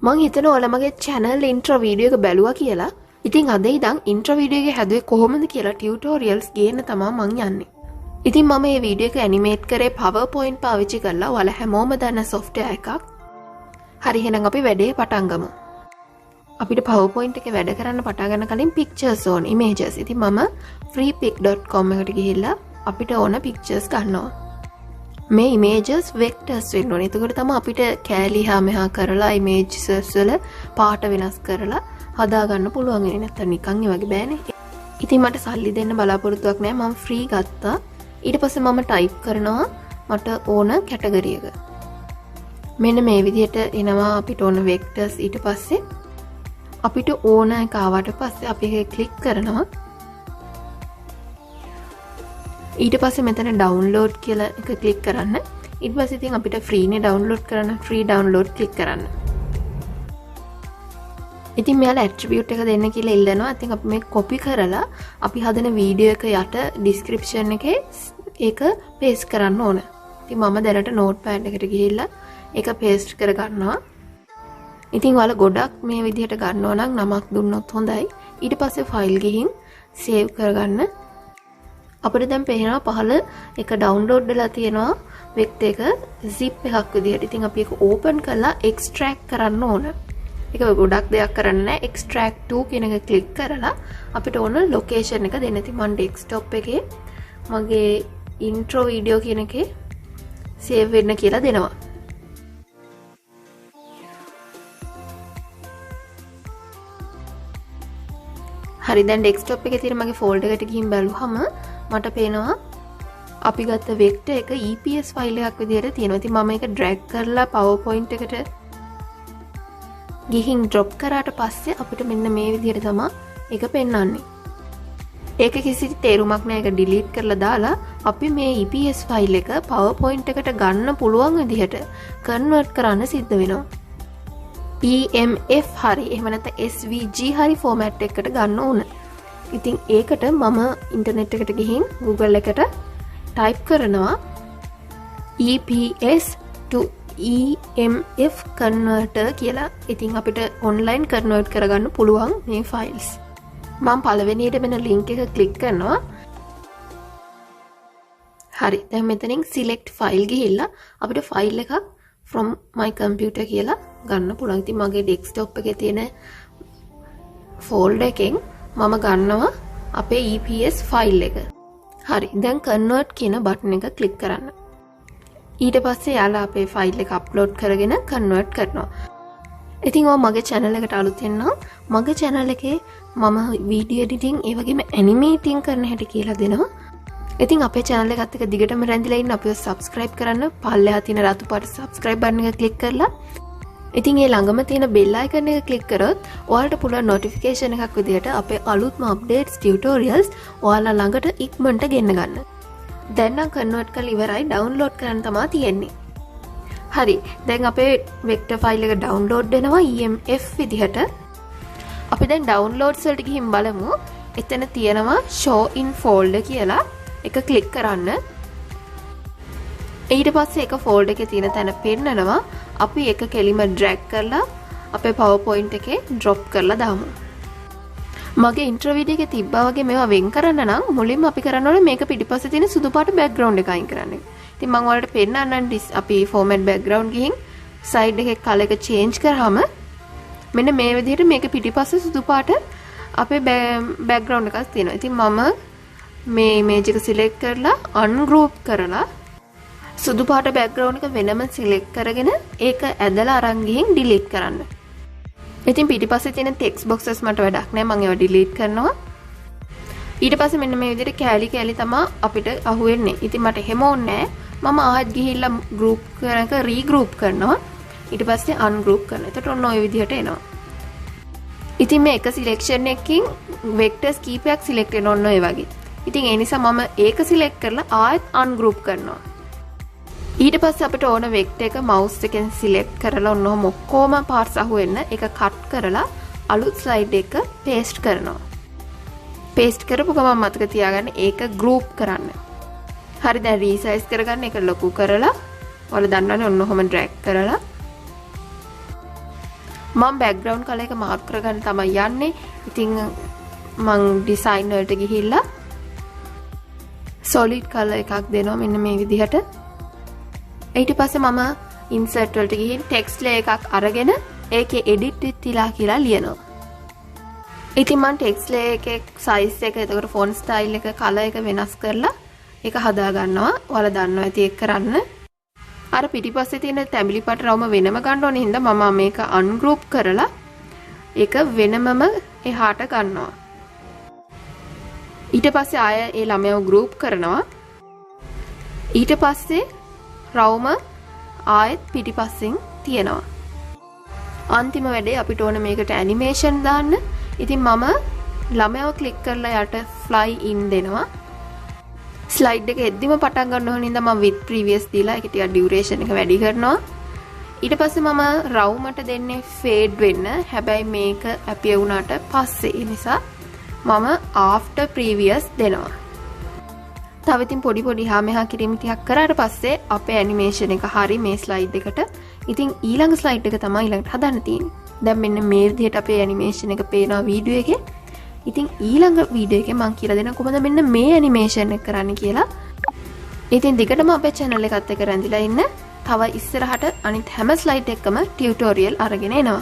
මං හිතනවා ඔයාලා මගේ channel intro video එක බැලුවා කියලා. ඉතින් අද ඉඳන් intro video එක හැදුවේ කොහොමද කියලා tutorials ගේන්න තමයි මං යන්නේ. ඉතින් මම මේ video එක animate කරේ PowerPoint පාවිච්චි කරලා. ඔයාලා හැමෝම දන්න software එකක්. හරි එහෙනම් අපි වැඩේ පටන් ගමු. අපිට PowerPoint එකේ වැඩ කරන්න පටන් ගන්න කලින් pictures ඕන images. ඉතින් මම freepik.com එකට ගිහිල්ලා අපිට ඕන pictures ගන්නවා. මේ images vectors වෙන්න ඕනේ. එතකොට තමයි අපිට කෑලි හා මෙහා කරලා images වල පාට වෙනස් කරලා හදා ගන්න පුළුවන් වෙන්නේ. නැත්නම් නිකන් ඒ වගේ බෑනේ. ඉතින් මට සල්ලි දෙන්න බලාපොරොත්තුවක් නැහැ. මම free ගත්තා. ඊට පස්සේ මම type කරනවා මට ඕන category එක. මෙන්න මේ විදිහට එනවා අපිට ඕන vectors. ඊට පස්සේ අපිට ඕන එක ආවට පස්සේ අපි ඒක ක්ලික් කරනවා. ඊට පස්සේ මෙතන download කියලා එක ක්ලික් කරන්න. ඊට පස්සේ ඉතින් අපිට free නේ download කරන්න. free download ක්ලික් කරන්න. ඉතින් මෙයාලා attribute එක දෙන්න කියලා ඉල්ලනවා. ඉතින් අපි මේක copy කරලා අපි හදන වීඩියෝ එක යට description එකේ ඒක paste කරන්න ඕන. ඉතින් මම දැනට notepad එකට ගිහිල්ලා ඒක paste කර ගන්නවා. ඉතින් ඔයාලා ගොඩක් මේ විදිහට ගන්නවා නම් නමක් දුන්නොත් හොඳයි. ඊට පස්සේ file ගිහින් save කරගන්න. අපිට දැන් පේනවා පහළ එක download වෙලා තියෙනවා vector එක zip එකක් විදිහට. ඉතින් අපි ඒක open කරලා extract කරන්න ඕන. ඒක ගොඩක් දෙයක් කරන්න නැහැ. extract to කියන එක click කරලා අපිට ඕන location එක දෙන්න. ඉතින් මම desktop එකේ මගේ intro video කියන එකේ save වෙන්න කියලා දෙනවා. හරි දැන් desktop එකේ තියෙන මගේ folder එකට ගිහින් බලුවම මට පේනවා අපි ගත්ත vector එක EPS file එකක් විදිහට තියෙනවා. ඉතින් මම ඒක drag කරලා PowerPoint එකට ගිහින් drop කරාට පස්සේ අපිට මෙන්න මේ විදිහට තමයි ඒක පෙන්වන්නේ. ඒක කිසි තේරුමක් නැහැ. ඒක delete කරලා දාලා අපි මේ EPS file එක PowerPoint එකට ගන්න පුළුවන් විදිහට convert කරන්න සිද්ධ වෙනවා. EMF හරි එහෙම නැත්නම් SVG හරි format එකකට ගන්න ඕන. ඉතින් ඒකට මම ඉන්ටර්නෙට් එකට ගිහින් Google එකට type කරනවා EPS to EMF converter කියලා. ඉතින් අපිට online convert කරගන්න පුළුවන් මේ files. මම පළවෙනියට වෙන link එක click කරනවා. හරි දැන් මෙතනින් select file ගිහිල්ලා අපිට file එකක් from my computer කියලා ගන්න පුළුවන්. ඉතින් මගේ desktop එකේ තියෙන folder එකෙන් මම ගන්නවා අපේ EPS file එක. හරි දැන් convert කියන button එක click කරන්න. ඊට පස්සේ යාලා අපේ file එක upload කරගෙන convert කරනවා. ඉතින් ඔය මගේ channel එකට අලුත් වෙනවා. මගේ channel එකේ මම video editing ඒ වගේම animating කරන හැටි කියලා දෙනවා. ඉතින් අපේ channel එකත් එක්ක දිගටම රැඳිලා ඉන්න අපිව subscribe කරන්න. පල්ලෙහා තියෙන රතු පාට subscribe button එක click කරලා ඉතින් ඒ ළඟම තියෙන bell icon එක click කරොත් ඔයාලට පුළුවන් notification එකක් විදිහට අපේ අලුත්ම updates tutorials ඔයාලා ළඟට ඉක්මනට ගෙන්න ගන්න. දැන් නම් convert කරලා ඉවරයි. download කරන්න තමයි තියෙන්නේ. හරි දැන් අපේ vector file එක download වෙනවා EMF විදිහට. අපි දැන් downloads වලට ගිහින් බලමු. එතන තියෙනවා show in folder කියලා. එක click කරන්න. ඊට පස්සේ එක folder එකේ තියෙන තැන පෙන්නනවා. අපි එක කෙලිම drag කරලා අපේ PowerPoint එකේ drop කරලා දාමු. මගේ intro video එකේ තිබ්බා වගේ මේවා වෙන් කරන්න නම් මුලින්ම අපි කරන්න ඕනේ මේක පිටිපස්සේ තියෙන සුදු පාට background එක අයින් කරන්න. ඉතින් මම ඔයාලට පෙන්නන්නම් අපි format background ගිහින් side එකේ color එක change කරාම මෙන්න මේ විදිහට මේක පිටිපස්සේ සුදු පාට අපේ background එකක් තියෙනවා. ඉතින් මම මේ image එක select කරලා ungroup කරලා සුදු පාට background එක වෙනම select කරගෙන ඒක ඇදලා අරන් ගිහින් delete කරන්න. ඉතින් පිටිපස්සේ තියෙන text boxes මට වැඩක් නැහැ. මම ඒවා delete කරනවා. ඊට පස්සේ මෙන්න මේ විදිහට කෑලි කෑලි තමයි අපිට අහුවෙන්නේ. ඉතින් මට එහෙම ඕනේ නැහැ. මම ආයෙත් ගිහිල්ලා group කරනක regroup කරනවා. ඊට පස්සේ ungroup කරනවා. එතකොට ඔන්න ඔය විදිහට එනවා. ඉතින් මේ එක selection එකකින් vectors කීපයක් select වෙන ඔන්න ඔය වගේ. ඉතින් ඒ නිසා මම ඒක select කරලා ආයෙත් ungroup කරනවා. ඊට පස්සේ අපිට ඕන vector එක mouse එකෙන් select කරලා ඔන්නෝම ඔක්කොම parts අහුවෙන්න ඒක cut කරලා අලුත් slide එක paste කරනවා. paste කරපු ගමන් මතක තියාගන්න ඒක group කරන්න. හරි දැන් resize කරගන්න ඒක ලොකු කරලා ඔයාලා දන්නවනේ ඔන්නෝම drag කරලා මම බෑග්ග්‍රවුන්ඩ් කලර් එක මාර්ක් කරගන්න තමයි යන්නේ. ඉතින් මං ඩිසයින් වලට ගිහිල්ලා solid color එකක් දෙනවා මෙන්න මේ විදිහට. ඊට පස්සේ මම insert වලට ගිහින් text layer එකක් අරගෙන ඒකේ edit with තිලා කියලා ලියනවා. ඉතින් මම text layer එකේ size එක, එතකොට font style එක, color එක වෙනස් කරලා ඒක හදා ගන්නවා. ඔයාලා දන්නවා ඇති ඒක කරන්න. අර පිටිපස්සේ තියෙන තැඹිලි පාට රවුම වෙනම ගන්න ඕනේ හින්දා මම මේක ungroup කරලා ඒක වෙනමම එහාට ගන්නවා. ඊට පස්සේ ආය ඒ ළමයාව group කරනවා. ඊට පස්සේ රවුම ආයෙත් පිටිපස්සෙන් තියනවා. අන්තිම වැඩේ අපිට ඕන මේකට ඇනිමේෂන් දාන්න. ඉතින් මම ළමයාව ක්ලික් කරලා යට fly in දෙනවා. ස්ලයිඩ් එක එද්දිම පටන් ගන්න ඕන හින්දා මම with previous දීලා ඒක ටිකක් duration එක වැඩි කරනවා. ඊට පස්සේ මම රවුමට දෙන්නේ fade වෙන්න. හැබැයි මේක appear වුණාට පස්සේ. ඒ නිසා මම after previous දෙනවා. තව ඉතින් පොඩි හා මෙහා කිරීම ටිකක් කරාට පස්සේ අපේ ඇනිමේෂන් එක හරි මේ ස්ලයිඩ් එකට. ඉතින් ඊළඟ ස්ලයිඩ් එක තමයි ඊළඟට හදන්න තියෙන්නේ. දැන් මෙන්න මේ විදිහට අපේ ඇනිමේෂන් එක පේනවා වීඩියෝ එකේ. ඉතින් ඊළඟ වීඩියෝ එකේ මම කියලා දෙනවා කොහොමද මෙන්න මේ ඇනිමේෂන් එක කරන්න කියලා. ඉතින් දිගටම අපේ channel එකත් එක්ක රැඳිලා ඉන්න. තව ඉස්සරහට අනිත් හැම ස්ලයිඩ් එකකම ටියුටෝරියල් අරගෙන එනවා.